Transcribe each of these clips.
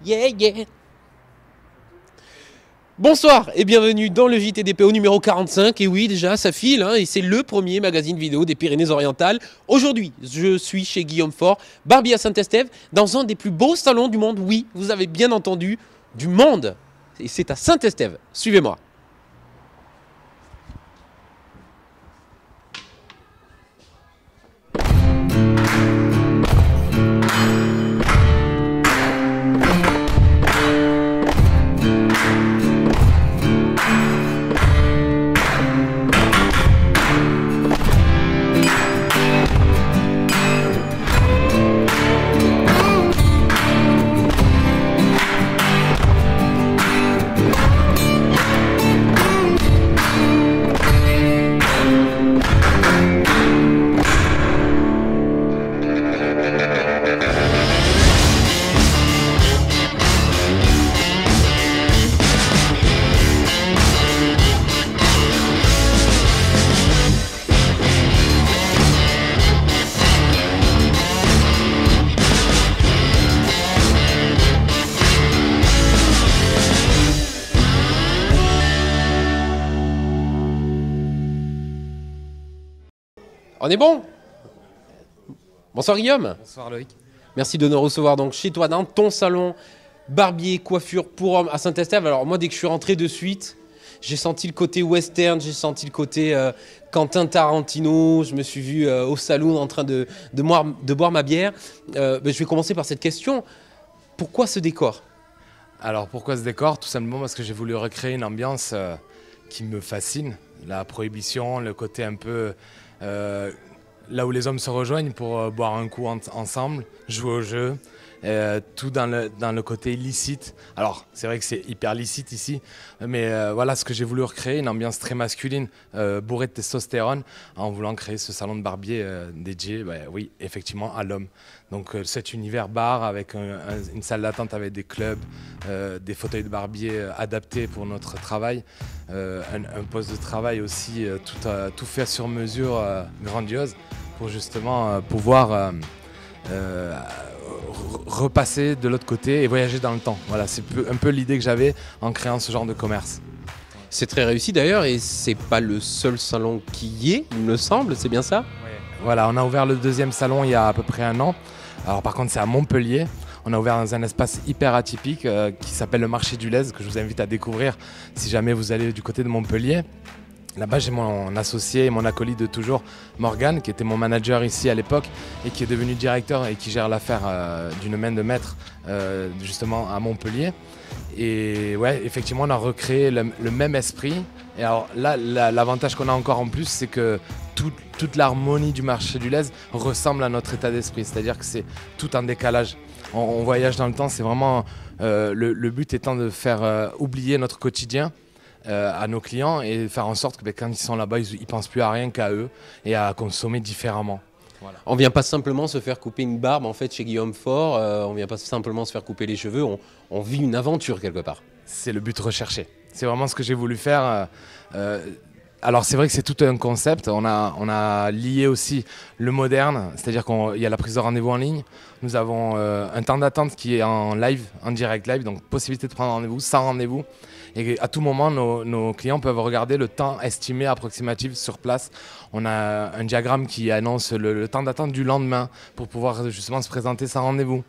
Yeah, yeah. Bonsoir et bienvenue dans le JTDPO numéro 45. Et oui, déjà, ça file, hein, et c'est le premier magazine vidéo des Pyrénées-Orientales. Aujourd'hui, je suis chez Guillaume Faure, barbier à Saint-Estève, dans un des plus beaux salons du monde. Oui, vous avez bien entendu, du monde. Et c'est à Saint-Estève. Suivez-moi. On est bon? Bonsoir Guillaume. Bonsoir Loïc. Merci de nous recevoir donc chez toi dans ton salon barbier, coiffure pour hommes à Saint-Estève. Alors moi, dès que je suis rentré de suite, j'ai senti le côté western, j'ai senti le côté Quentin Tarantino. Je me suis vu au salon en train de boire ma bière. Je vais commencer par cette question. Pourquoi ce décor? Alors pourquoi ce décor? Tout simplement parce que j'ai voulu recréer une ambiance qui me fascine. La prohibition, le côté un peu là où les hommes se rejoignent pour boire un coup ensemble, jouer au jeu, tout dans le côté illicite. Alors c'est vrai que c'est hyper licite ici, mais voilà ce que j'ai voulu recréer, une ambiance très masculine, bourrée de testostérone, en voulant créer ce salon de barbier dédié, oui, effectivement, à l'homme. Donc cet univers bar avec une salle d'attente avec des clubs, des fauteuils de barbier adaptés pour notre travail, un poste de travail aussi tout fait sur mesure, grandiose, pour justement pouvoir repasser de l'autre côté et voyager dans le temps. Voilà, c'est un peu l'idée que j'avais en créant ce genre de commerce. C'est très réussi d'ailleurs, et c'est pas le seul salon qui y est, il me semble, c'est bien ça? Ouais. Voilà, on a ouvert le deuxième salon il y a à peu près 1 an. Alors par contre c'est à Montpellier. On a ouvert dans un espace hyper atypique qui s'appelle le marché du Lez, que je vous invite à découvrir si jamais vous allez du côté de Montpellier. Là-bas, j'ai mon associé et mon acolyte de toujours, Morgane, qui était mon manager ici à l'époque et qui est devenu directeur et qui gère l'affaire d'une main de maître justement à Montpellier. Et ouais, effectivement, on a recréé le même esprit. Et alors là, l'avantage qu'on a encore en plus, c'est que toute l'harmonie du marché du Lez ressemble à notre état d'esprit. C'est-à-dire que c'est tout en décalage. On voyage dans le temps, c'est vraiment le but étant de faire oublier notre quotidien à nos clients et faire en sorte que quand ils sont là-bas, ils ne pensent plus à rien qu'à eux et à consommer différemment. Voilà. On vient pas simplement se faire couper une barbe en fait chez Guillaume Faure, on vient pas simplement se faire couper les cheveux, on vit une aventure quelque part. C'est le but recherché. C'est vraiment ce que j'ai voulu faire. Alors c'est vrai que c'est tout un concept, on a lié aussi le moderne, c'est-à-dire qu'il y a la prise de rendez-vous en ligne, nous avons un temps d'attente qui est en live, en direct live, donc possibilité de prendre rendez-vous sans rendez-vous, et à tout moment nos clients peuvent regarder le temps estimé approximatif sur place. On a un diagramme qui annonce le temps d'attente du lendemain pour pouvoir justement se présenter sans rendez-vous.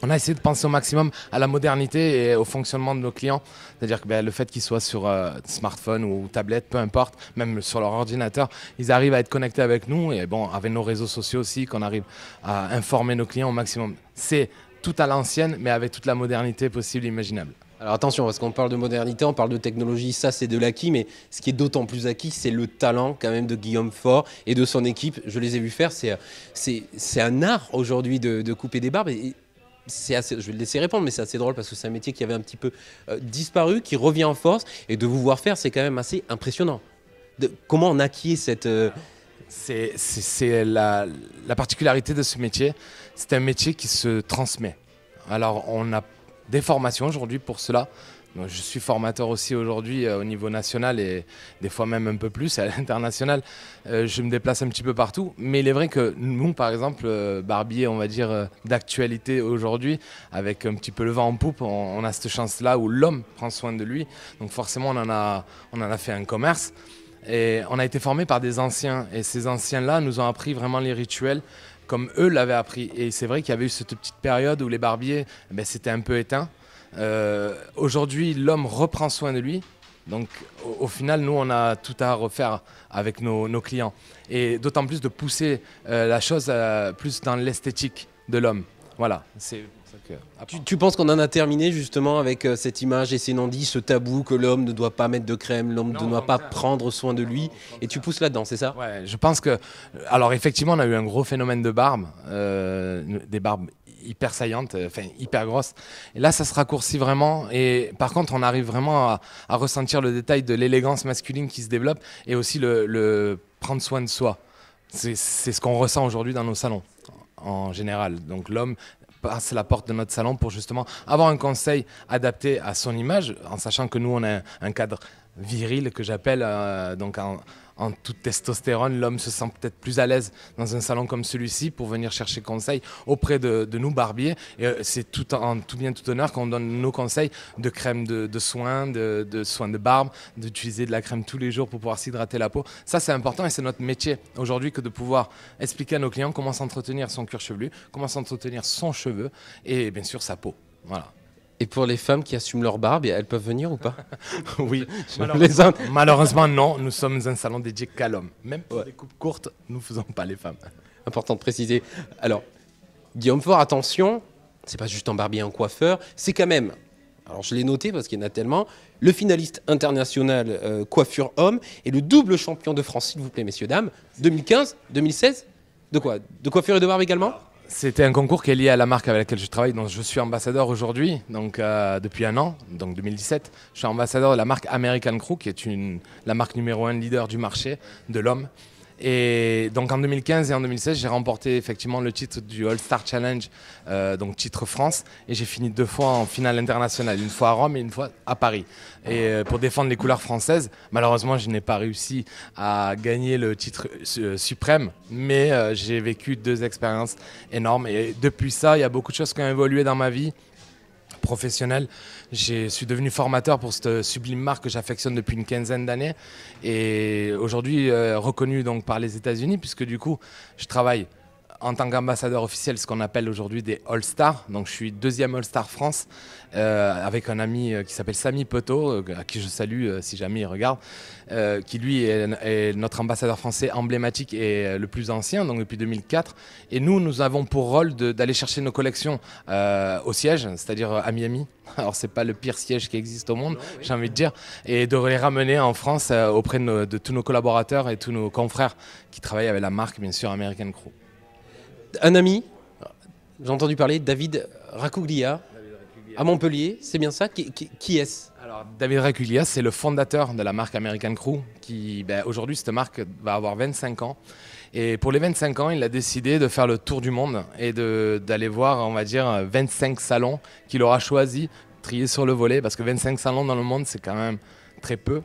On a essayé de penser au maximum à la modernité et au fonctionnement de nos clients. C'est-à-dire que le fait qu'ils soient sur smartphone ou tablette, peu importe, même sur leur ordinateur, ils arrivent à être connectés avec nous. Et bon, avec nos réseaux sociaux aussi, qu'on arrive à informer nos clients au maximum. C'est tout à l'ancienne, mais avec toute la modernité possible et imaginable. Alors attention, parce qu'on parle de modernité, on parle de technologie, ça c'est de l'acquis, mais ce qui est d'autant plus acquis, c'est le talent quand même de Guillaume Faure et de son équipe. Je les ai vus faire, c'est un art aujourd'hui de couper des barbes. Je vais le laisser répondre, mais c'est assez drôle parce que c'est un métier qui avait un petit peu disparu, qui revient en force, et de vous voir faire, c'est quand même assez impressionnant. Comment on acquiert cette... C'est la particularité de ce métier, c'est un métier qui se transmet. Alors on a des formations aujourd'hui pour cela, Donc, je suis formateur aussi aujourd'hui au niveau national et des fois même un peu plus à l'international. Je me déplace un petit peu partout. Mais il est vrai que nous, par exemple, barbier, on va dire, d'actualité aujourd'hui, avec un petit peu le vent en poupe, on a cette chance-là où l'homme prend soin de lui. Donc forcément, on en a fait un commerce. Et on a été formés par des anciens. Et ces anciens-là nous ont appris vraiment les rituels comme eux l'avaient appris. Et c'est vrai qu'il y avait eu cette petite période où les barbiers, c'était un peu éteint. Aujourd'hui, l'homme reprend soin de lui. Donc au final, nous, on a tout à refaire avec nos clients. Et d'autant plus de pousser la chose plus dans l'esthétique de l'homme. Voilà, c'est ça que... Tu penses qu'on en a terminé justement avec cette image et ces non-dits, ce tabou que l'homme ne doit pas mettre de crème, l'homme ne doit pas prendre soin de lui, et tu pousses là-dedans, c'est ça? Ouais, je pense que... Alors effectivement, on a eu un gros phénomène de barbe, des barbes hyper saillantes, enfin hyper grosses. Et là, ça se raccourcit vraiment. Et par contre, on arrive vraiment à ressentir le détail de l'élégance masculine qui se développe et aussi le prendre soin de soi. C'est ce qu'on ressent aujourd'hui dans nos salons, en général. Donc l'homme passe la porte de notre salon pour justement avoir un conseil adapté à son image, en sachant que nous, on a un cadre viril que j'appelle, donc en toute testostérone, l'homme se sent peut-être plus à l'aise dans un salon comme celui-ci pour venir chercher conseil auprès de nous barbiers. Et c'est tout bien, tout honneur qu'on donne nos conseils de crème de soins, de soins de barbe, d'utiliser de la crème tous les jours pour pouvoir s'hydrater la peau. Ça, c'est important et c'est notre métier aujourd'hui que de pouvoir expliquer à nos clients comment s'entretenir son cuir chevelu, comment s'entretenir son cheveu et bien sûr sa peau. Voilà. Et pour les femmes qui assument leur barbe, elles peuvent venir ou pas? Oui, malheureusement non, nous sommes un salon dédié qu'à l'homme. Même pour des coupes courtes, nous ne faisons pas les femmes. Important de préciser. Alors, Guillaume Faure, attention, c'est pas juste un barbier, un coiffeur, c'est quand même, alors je l'ai noté parce qu'il y en a tellement, le finaliste international coiffure homme et le double champion de France, s'il vous plaît, messieurs, dames, 2015, 2016. De quoi? De coiffure et de barbe également? C'était un concours qui est lié à la marque avec laquelle je travaille, donc je suis ambassadeur aujourd'hui, donc depuis un an, donc 2017. Je suis ambassadeur de la marque American Crew, qui est la marque numéro 1 leader du marché de l'homme. Et donc en 2015 et en 2016, j'ai remporté effectivement le titre du All-Star Challenge, donc titre France, et j'ai fini 2 fois en finale internationale, une fois à Rome et une fois à Paris. Et pour défendre les couleurs françaises, malheureusement, je n'ai pas réussi à gagner le titre suprême, mais j'ai vécu 2 expériences énormes. Et depuis ça, il y a beaucoup de choses qui ont évolué dans ma vie professionnel. Je suis devenu formateur pour cette sublime marque que j'affectionne depuis une quinzaine d'années et aujourd'hui reconnu donc par les États-Unis puisque du coup je travaille en tant qu'ambassadeur officiel, ce qu'on appelle aujourd'hui des All-Stars. Donc je suis 2e All-Star France avec un ami qui s'appelle Samy Petot, à qui je salue si jamais il regarde, qui lui est notre ambassadeur français emblématique et le plus ancien, donc depuis 2004. Et nous avons pour rôle d'aller chercher nos collections au siège, c'est-à-dire à Miami. Alors c'est pas le pire siège qui existe au monde, j'ai envie de dire, et de les ramener en France auprès de tous nos collaborateurs et tous nos confrères qui travaillent avec la marque, bien sûr, American Crew. Un ami, j'ai entendu parler, David Racuglia, à Montpellier, c'est bien ça? Qui est-ce? Alors, David Racuglia, c'est le fondateur de la marque American Crew, qui aujourd'hui, cette marque va avoir 25 ans. Et pour les 25 ans, il a décidé de faire le tour du monde et d'aller voir, on va dire, 25 salons qu'il aura choisi, triés sur le volet, parce que 25 salons dans le monde, c'est quand même très peu,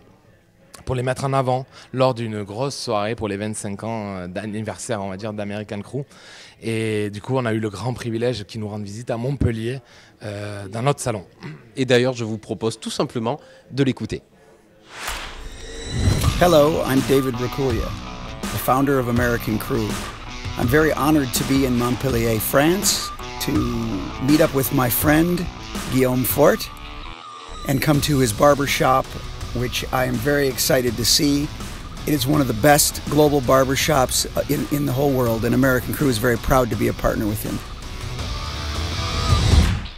pour les mettre en avant lors d'une grosse soirée pour les 25 ans d'anniversaire, on va dire, d'American Crew. Et du coup, on a eu le grand privilège qu'ils nous rendent visite à Montpellier, dans notre salon. Et d'ailleurs, je vous propose tout simplement de l'écouter. Hello, I'm David Racuglia, the founder of American Crew. I'm very honored to be in Montpellier, France, to meet up with my friend Guillaume Faure and come to his barber shop, which I am very excited to see. It is one of the best global barbershops in the whole world, and American Crew is very proud to be a partner with him.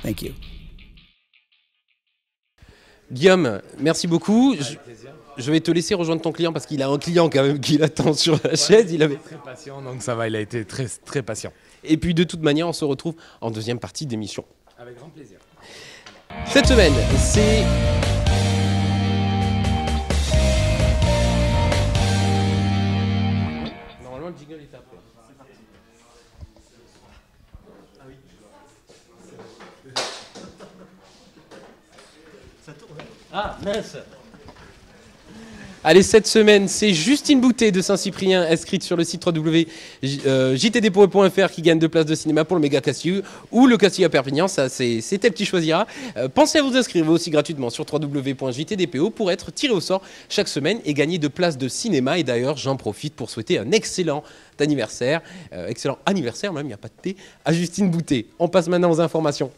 Thank you. Guillaume, merci beaucoup. Je vais te laisser rejoindre ton client parce qu'il a un client quand même qui l'attend sur la chaise. Il avait très patient, donc ça va, il a été très, très patient. Et puis de toute manière, on se retrouve en deuxième partie d'émission. Avec grand plaisir. Cette semaine, c'est... Normalement, le jingle est après. Ça tourne. Ah, mince. Allez, cette semaine, c'est Justine Boutet de Saint-Cyprien, inscrite sur le site www.jtdpo.fr qui gagne 2 places de cinéma pour le Méga Castillo ou le Castillo à Perpignan. Ça, c'est tel petit choisira. Pensez à vous inscrire aussi gratuitement sur www.jtdpo pour être tiré au sort chaque semaine et gagner 2 places de cinéma. Et d'ailleurs, j'en profite pour souhaiter un excellent anniversaire même, il n'y a pas de thé, à Justine Boutet. On passe maintenant aux informations.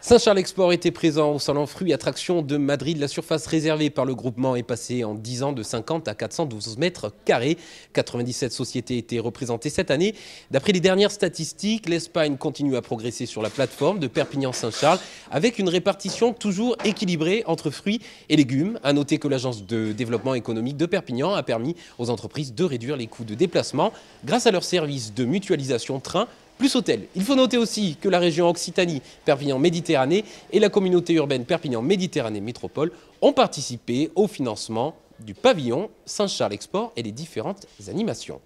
Saint-Charles-Export était présent au salon Fruits Attractions de Madrid. La surface réservée par le groupement est passée en 10 ans de 50 à 412 mètres carrés. 97 sociétés étaient représentées cette année. D'après les dernières statistiques, l'Espagne continue à progresser sur la plateforme de Perpignan-Saint-Charles avec une répartition toujours équilibrée entre fruits et légumes. À noter que l'agence de développement économique de Perpignan a permis aux entreprises de réduire les coûts de déplacement grâce à leur service de mutualisation train plus hôtel. Il faut noter aussi que la région Occitanie, Perpignan-Méditerranée et la communauté urbaine Perpignan-Méditerranée Métropole ont participé au financement du pavillon Saint-Charles-Export et les différentes animations.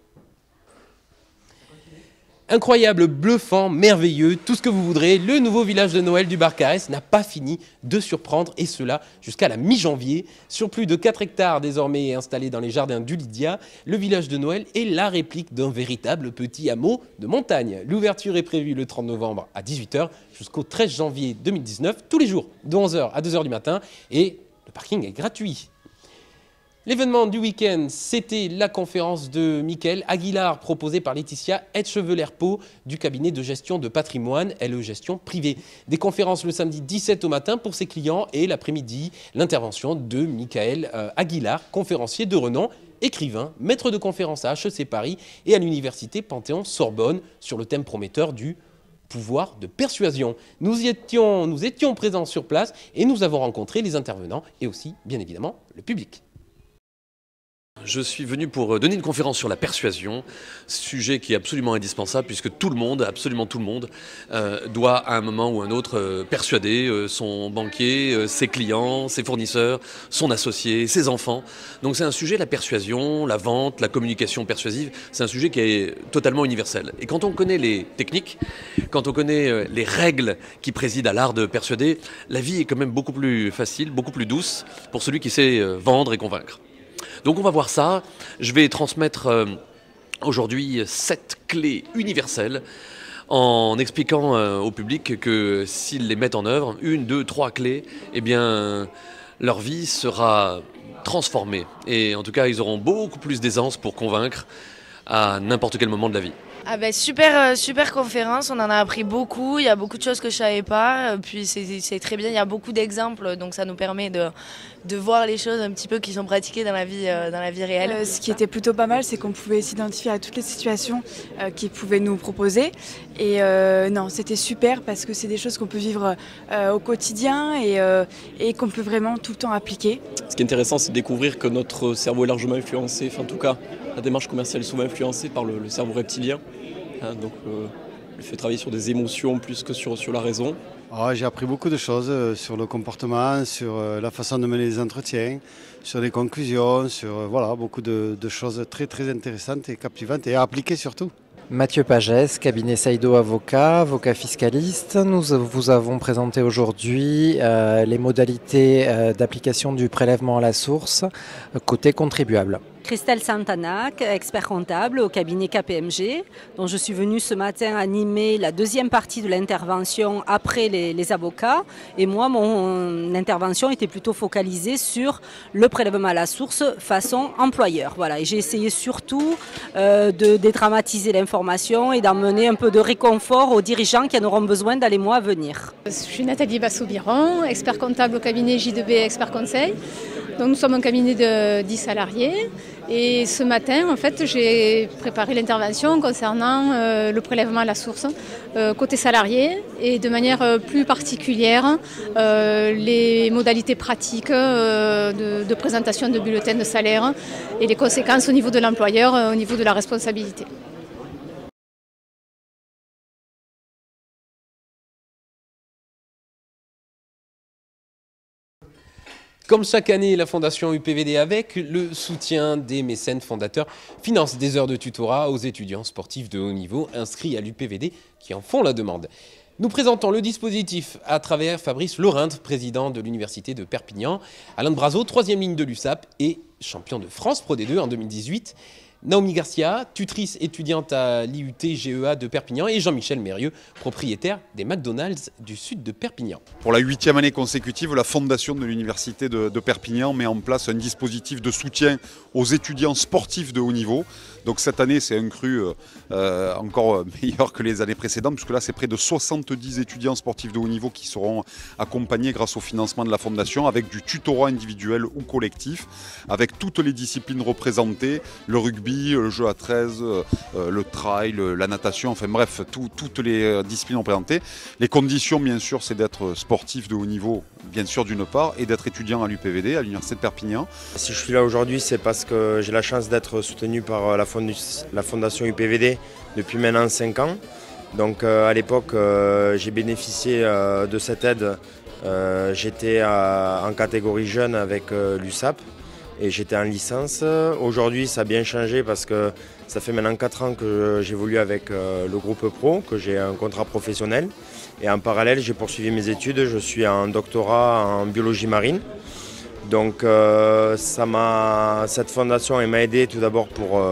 Incroyable, bluffant, merveilleux, tout ce que vous voudrez, le nouveau village de Noël du Barcarès n'a pas fini de surprendre, et cela jusqu'à la mi-janvier. Sur plus de 4 hectares désormais installés dans les jardins du Lydia, le village de Noël est la réplique d'un véritable petit hameau de montagne. L'ouverture est prévue le 30 novembre à 18 h jusqu'au 13 janvier 2019, tous les jours de 11 h à 2 h du matin, et le parking est gratuit. L'événement du week-end, c'était la conférence de Michael Aguilar, proposée par Laetitia Etcheveler-Pau du cabinet de gestion de patrimoine, LE Gestion Privée. Des conférences le samedi 17 au matin pour ses clients et l'après-midi, l'intervention de Michael Aguilar, conférencier de renom, écrivain, maître de conférence à HEC Paris et à l'université Panthéon-Sorbonne sur le thème prometteur du pouvoir de persuasion. Nous étions présents sur place et nous avons rencontré les intervenants et aussi, bien évidemment, le public. Je suis venu pour donner une conférence sur la persuasion, sujet qui est absolument indispensable puisque tout le monde, absolument tout le monde, doit à un moment ou un autre persuader son banquier, ses clients, ses fournisseurs, son associé, ses enfants. Donc c'est un sujet, la persuasion, la vente, la communication persuasive, c'est un sujet qui est totalement universel. Et quand on connaît les techniques, quand on connaît les règles qui président à l'art de persuader, la vie est quand même beaucoup plus facile, beaucoup plus douce pour celui qui sait vendre et convaincre. Donc on va voir ça. Je vais transmettre aujourd'hui 7 clés universelles en expliquant au public que s'ils les mettent en œuvre, 1, 2, 3 clés, eh bien leur vie sera transformée. Et en tout cas, ils auront beaucoup plus d'aisance pour convaincre à n'importe quel moment de la vie. Ah ben super conférence, on en a appris beaucoup, il y a beaucoup de choses que je savais pas, puis c'est très bien, il y a beaucoup d'exemples, donc ça nous permet de voir les choses un petit peu qui sont pratiquées dans la vie réelle. Ce qui était plutôt pas mal, c'est qu'on pouvait s'identifier à toutes les situations qu'ils pouvaient nous proposer, et non, c'était super parce que c'est des choses qu'on peut vivre au quotidien et qu'on peut vraiment tout le temps appliquer. Ce qui est intéressant, c'est de découvrir que notre cerveau est largement influencé, enfin en tout cas, la démarche commerciale est souvent influencée par le cerveau reptilien. Donc le fait de travailler sur des émotions plus que sur la raison. J'ai appris beaucoup de choses sur le comportement, sur la façon de mener les entretiens, sur les conclusions, sur beaucoup de choses très très intéressantes et captivantes et à appliquer surtout. Mathieu Pagès, cabinet Saido avocat fiscaliste. Nous vous avons présenté aujourd'hui les modalités d'application du prélèvement à la source côté contribuable. Christelle Santanac, expert comptable au cabinet KPMG, dont je suis venue ce matin animer la deuxième partie de l'intervention après les avocats. Et moi, mon intervention était plutôt focalisée sur le prélèvement à la source façon employeur. Voilà. Et j'ai essayé surtout de dédramatiser l'information et d'emmener un peu de réconfort aux dirigeants qui en auront besoin dans les mois à venir. Je suis Nathalie Bassou-Biron, expert comptable au cabinet J2B Expert Conseil. Donc nous sommes un cabinet de 10 salariés et ce matin en fait j'ai préparé l'intervention concernant le prélèvement à la source côté salarié et de manière plus particulière les modalités pratiques de présentation de bulletins de salaire et les conséquences au niveau de l'employeur, au niveau de la responsabilité. Comme chaque année, la Fondation UPVD, avec le soutien des mécènes fondateurs, finance des heures de tutorat aux étudiants sportifs de haut niveau inscrits à l'UPVD qui en font la demande. Nous présentons le dispositif à travers Fabrice Laurent, président de l'Université de Perpignan, Alain de Brazo, 3e ligne de l'USAP et champion de France Pro D2 en 2018, Naomi Garcia, tutrice étudiante à l'IUT GEA de Perpignan, et Jean-Michel Mérieux, propriétaire des McDonald's du sud de Perpignan. Pour la 8e année consécutive, la Fondation de l'Université de Perpignan met en place un dispositif de soutien aux étudiants sportifs de haut niveau. Donc cette année, c'est un cru encore meilleur que les années précédentes, puisque là, c'est près de 70 étudiants sportifs de haut niveau qui seront accompagnés grâce au financement de la Fondation, avec du tutorat individuel ou collectif, avec toutes les disciplines représentées, le rugby, le jeu à 13, le trail, la natation, enfin bref, toutes les disciplines représentées. Les conditions, bien sûr, c'est d'être sportif de haut niveau, bien sûr, d'une part, et d'être étudiant à l'UPVD, à l'Université de Perpignan. Si je suis là aujourd'hui, c'est parce que j'ai la chance d'être soutenu par la Fondation UPVD depuis maintenant 5 ans. Donc à l'époque, j'ai bénéficié de cette aide. J'étais en catégorie jeune avec l'USAP et j'étais en licence. Aujourd'hui, ça a bien changé parce que ça fait maintenant 4 ans que j'évolue avec le groupe pro, que j'ai un contrat professionnel. Et en parallèle, j'ai poursuivi mes études. Je suis en doctorat en biologie marine. Donc cette fondation m'a aidé tout d'abord pour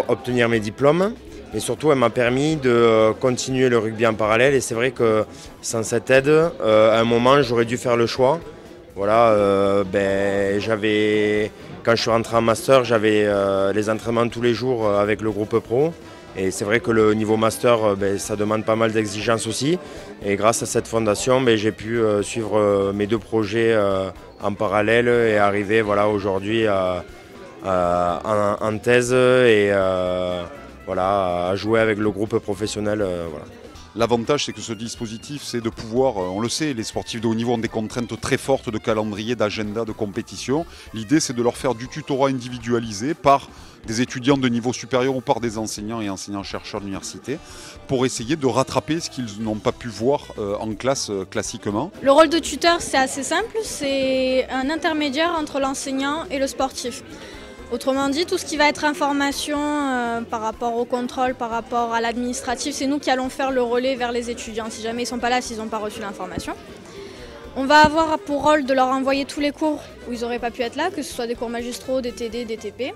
obtenir mes diplômes, mais surtout elle m'a permis de continuer le rugby en parallèle. Et c'est vrai que sans cette aide, à un moment j'aurais dû faire le choix. Voilà, quand je suis rentré en master, j'avais les entraînements tous les jours avec le groupe pro. Et c'est vrai que le niveau master, ça demande pas mal d'exigences aussi. Et grâce à cette fondation, j'ai pu suivre mes 2 projets en parallèle et arriver aujourd'hui en thèse et à jouer avec le groupe professionnel. L'avantage, c'est que ce dispositif, c'est de pouvoir, on le sait, les sportifs de haut niveau ont des contraintes très fortes de calendrier, d'agenda, de compétition. L'idée, c'est de leur faire du tutorat individualisé par des étudiants de niveau supérieur ou par des enseignants et enseignants-chercheurs de l'université pour essayer de rattraper ce qu'ils n'ont pas pu voir en classe classiquement. Le rôle de tuteur, c'est assez simple, c'est un intermédiaire entre l'enseignant et le sportif. Autrement dit, tout ce qui va être information par rapport au contrôle, par rapport à l'administratif, c'est nous qui allons faire le relais vers les étudiants, si jamais ils ne sont pas là, s'ils n'ont pas reçu l'information. On va avoir pour rôle de leur envoyer tous les cours où ils n'auraient pas pu être là, que ce soit des cours magistraux, des TD, des TP.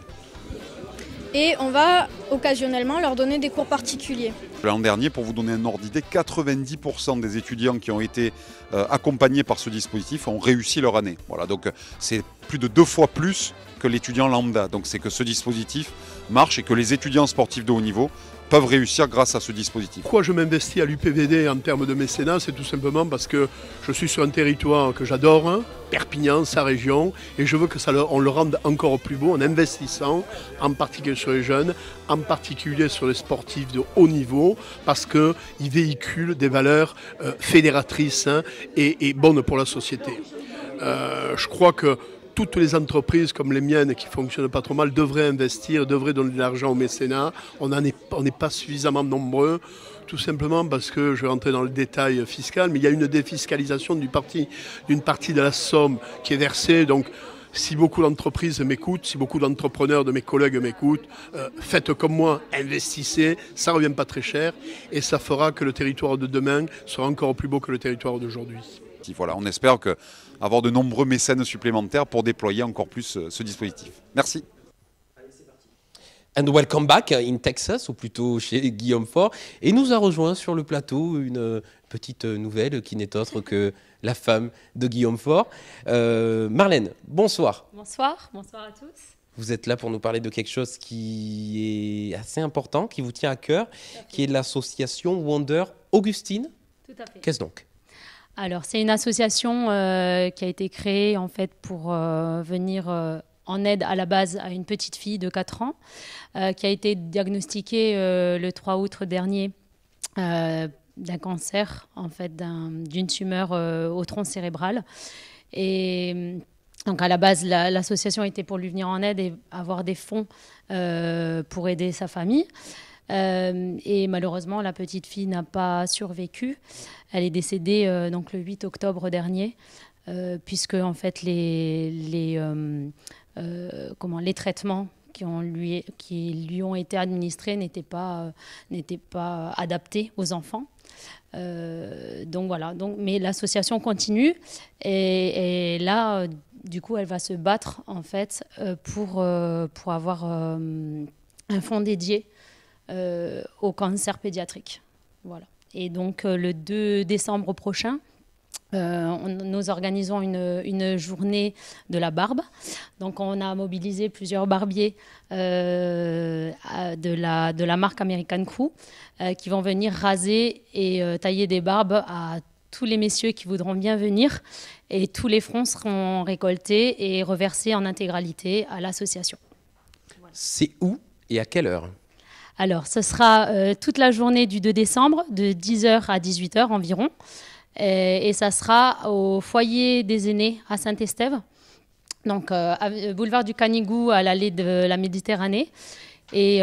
Et on va occasionnellement leur donner des cours particuliers. L'an dernier, pour vous donner un ordre d'idée, 90% des étudiants qui ont été accompagnés par ce dispositif ont réussi leur année. Voilà, donc c'est plus de 2 fois plus que l'étudiant lambda. Donc c'est que ce dispositif marche et que les étudiants sportifs de haut niveau peuvent réussir grâce à ce dispositif. Pourquoi je m'investis à l'UPVD en termes de mécénat? C'est tout simplement parce que je suis sur un territoire que j'adore, Perpignan, sa région, et je veux que on le rende encore plus beau en investissant, en particulier sur les jeunes, en particulier sur les sportifs de haut niveau, parce qu'ils véhiculent des valeurs fédératrices et bonnes pour la société. Je crois que toutes les entreprises comme les miennes qui ne fonctionnent pas trop mal devraient investir, devraient donner de l'argent au mécénat. On n'est pas suffisamment nombreux, tout simplement parce que, je vais rentrer dans le détail fiscal, mais il y a une défiscalisation d'une partie de la somme qui est versée. Donc, si beaucoup d'entreprises m'écoutent, si beaucoup d'entrepreneurs de mes collègues m'écoutent, faites comme moi, investissez, ça ne revient pas très cher et ça fera que le territoire de demain sera encore plus beau que le territoire d'aujourd'hui. Voilà, on espère avoir de nombreux mécènes supplémentaires pour déployer encore plus ce dispositif. Merci. And welcome back in Texas, ou plutôt chez Guillaume Faure. Et nous a rejoint sur le plateau une petite nouvelle qui n'est autre que la femme de Guillaume Faure. Marlène, bonsoir. Bonsoir à tous. Vous êtes là pour nous parler de quelque chose qui est assez important, qui vous tient à cœur, qui est l'association Wonder Augustine. Tout à fait. Qu'est-ce donc ? Alors, c'est une association qui a été créée en fait pour venir en aide à la base à une petite fille de 4 ans qui a été diagnostiquée le 3 août dernier d'un cancer, en fait, d'une tumeur au tronc cérébral. Et donc, à la base, l'association était pour lui venir en aide et avoir des fonds pour aider sa famille. Et malheureusement, la petite fille n'a pas survécu. Elle est décédée donc le 8 octobre dernier puisque en fait les traitements qui lui ont été administrés n'étaient pas adaptés aux enfants. Donc voilà, mais l'association continue et là, du coup, elle va se battre en fait pour avoir un fonds dédié au cancer pédiatrique. Voilà. Et donc le 2 décembre prochain, nous organisons une journée de la barbe. Donc on a mobilisé plusieurs barbiers de la marque American Crew qui vont venir raser et tailler des barbes à tous les messieurs qui voudront bien venir. Et tous les fonds seront récoltés et reversés en intégralité à l'association. Voilà. C'est où et à quelle heure ? Alors, ce sera toute la journée du 2 décembre, de 10h à 18h environ. Et ça sera au foyer des aînés à Saint-Estève, donc boulevard du Canigou à l'allée de la Méditerranée. Et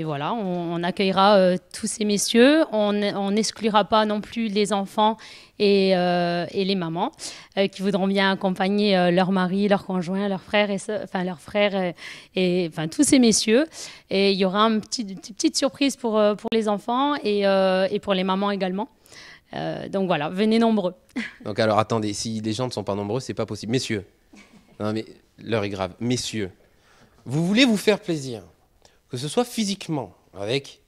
voilà, on accueillera tous ces messieurs. On n'exclura pas non plus les enfants et les mamans qui voudront bien accompagner leur mari, leur conjoint, leurs frères et tous ces messieurs. Et il y aura une petite surprise pour les enfants et pour les mamans également. Donc voilà, venez nombreux. Donc alors attendez, si les gens ne sont pas nombreux, c'est pas possible. Messieurs, non mais l'heure est grave. Messieurs, vous voulez vous faire plaisir, que ce soit physiquement, avec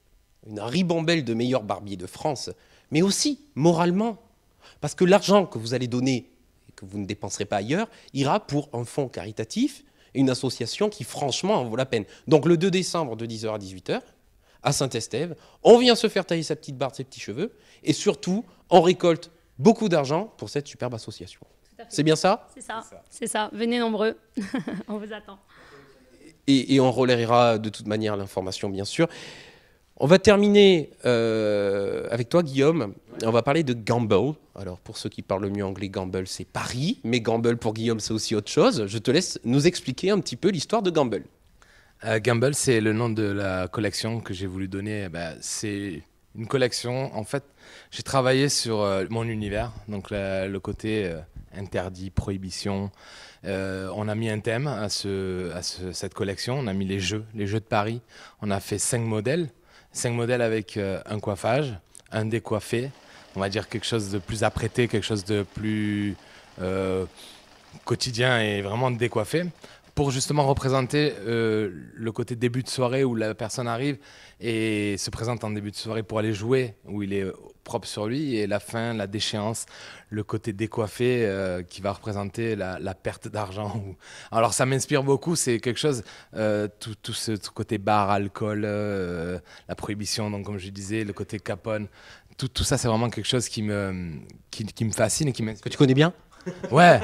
une ribambelle de meilleurs barbiers de France, mais aussi moralement. Parce que l'argent que vous allez donner et que vous ne dépenserez pas ailleurs, ira pour un fonds caritatif et une association qui franchement en vaut la peine. Donc le 2 décembre de 10h à 18h, à Saint-Estève, on vient se faire tailler sa petite barbe, ses petits cheveux, et surtout, on récolte beaucoup d'argent pour cette superbe association. C'est bien ça ? C'est ça. Venez nombreux, on vous attend. Et on relayera de toute manière l'information, bien sûr. On va terminer avec toi, Guillaume. On va parler de Gamble. Alors, pour ceux qui parlent le mieux anglais, Gamble, c'est Paris. Mais Gamble, pour Guillaume, c'est aussi autre chose. Je te laisse nous expliquer un petit peu l'histoire de Gamble. Gamble, c'est le nom de la collection que j'ai voulu donner. C'est une collection, en fait, j'ai travaillé sur mon univers, donc le côté interdit, prohibition. On a mis un thème à cette collection, on a mis les jeux de Paris. On a fait 5 modèles avec un coiffage, un décoiffé, on va dire quelque chose de plus apprêté, quelque chose de plus quotidien et vraiment décoiffé, pour justement représenter le côté début de soirée où la personne arrive et se présente en début de soirée pour aller jouer, où il est propre sur lui, et la fin, la déchéance, le côté décoiffé qui va représenter la perte d'argent. Alors ça m'inspire beaucoup, c'est quelque chose, tout ce côté bar, alcool, la prohibition, donc comme je disais, le côté Capone, tout ça c'est vraiment quelque chose qui me fascine et qui m'inspire. Que tu connais bien ? Ouais,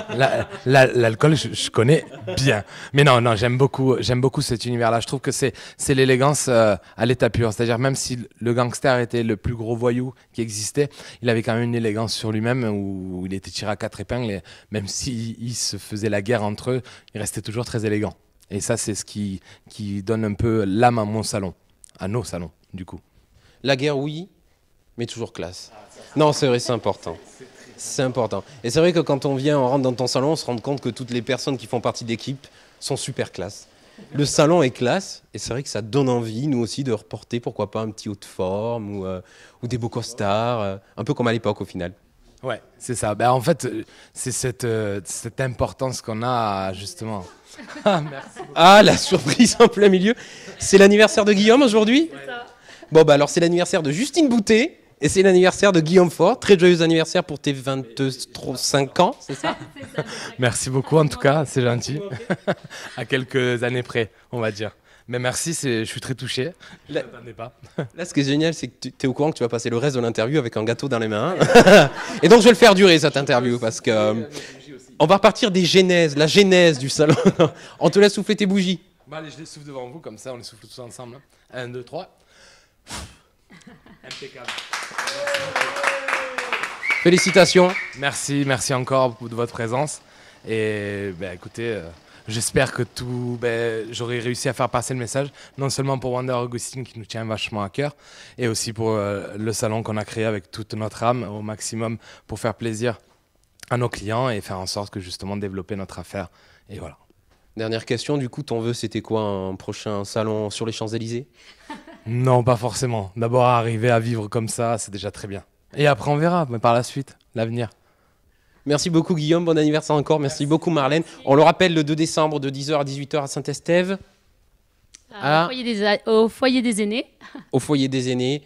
l'alcool, je connais bien. Mais non, j'aime beaucoup cet univers-là. Je trouve que c'est l'élégance à l'état pur. C'est-à-dire, même si le gangster était le plus gros voyou qui existait, il avait quand même une élégance sur lui-même où il était tiré à 4 épingles. Et même s'il se faisait la guerre entre eux, il restait toujours très élégant. Et ça, c'est ce qui donne un peu l'âme à mon salon, à nos salons, du coup. La guerre, oui, mais toujours classe. Non, c'est vrai, c'est important. C'est important. Et c'est vrai que quand on rentre dans ton salon, on se rend compte que toutes les personnes qui font partie de l'équipe sont super classe. Le salon est classe, et c'est vrai que ça donne envie, nous aussi, de reporter, pourquoi pas, un petit haut de forme ou des beaux costards, un peu comme à l'époque au final. Ouais, c'est ça. En fait, c'est cette importance qu'on a, justement. Merci. Ah, la surprise en plein milieu. C'est l'anniversaire de Guillaume aujourd'hui ? C'est ça. Bon, alors c'est l'anniversaire de Justine Boutet. Et c'est l'anniversaire de Guillaume Faure. Très joyeux anniversaire pour tes 25 ans, c'est ça ? Merci beaucoup, en tout cas, c'est gentil. À quelques années près, on va dire. Mais merci, je suis très touché. Je ne m'attendais pas. Là, ce qui est génial, c'est que tu es au courant que tu vas passer le reste de l'interview avec un gâteau dans les mains. Et donc, je vais le faire durer, cette interview, parce que on va repartir des genèses, la genèse du salon. On te laisse souffler tes bougies. Allez, je les souffle devant vous, comme ça, on les souffle tous ensemble. 1, 2, 3. Impeccable. Félicitations. Merci encore de votre présence. Et écoutez, j'espère que j'aurai réussi à faire passer le message, non seulement pour Wonder Augustine qui nous tient vachement à cœur, et aussi pour le salon qu'on a créé avec toute notre âme au maximum pour faire plaisir à nos clients et faire en sorte que justement développer notre affaire. Et voilà. Dernière question, du coup, ton vœu, c'était quoi, un prochain salon sur les Champs-Élysées? Non, pas forcément. D'abord, arriver à vivre comme ça, c'est déjà très bien. Et après, on verra, mais par la suite, l'avenir. Merci beaucoup Guillaume, bon anniversaire encore. Merci beaucoup Marlène. On le rappelle, le 2 décembre de 10h à 18h à Saint-Estève. Au foyer des aînés. Au foyer des aînés.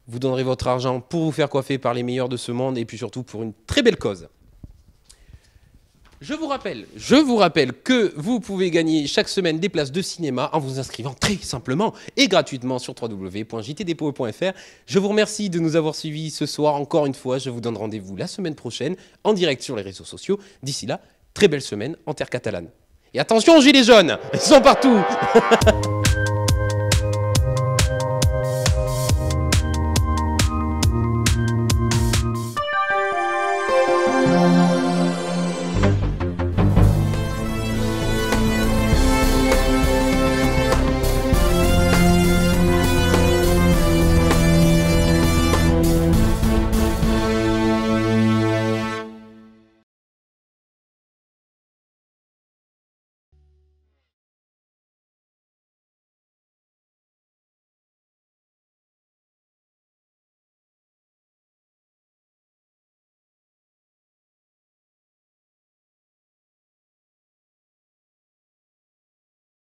Vous donnerez votre argent pour vous faire coiffer par les meilleurs de ce monde et puis surtout pour une très belle cause. Je vous rappelle que vous pouvez gagner chaque semaine des places de cinéma en vous inscrivant très simplement et gratuitement sur www.jtdpo.fr. Je vous remercie de nous avoir suivis ce soir. Encore une fois, je vous donne rendez-vous la semaine prochaine en direct sur les réseaux sociaux. D'ici là, très belle semaine en terre catalane. Et attention aux gilets jaunes, ils sont partout.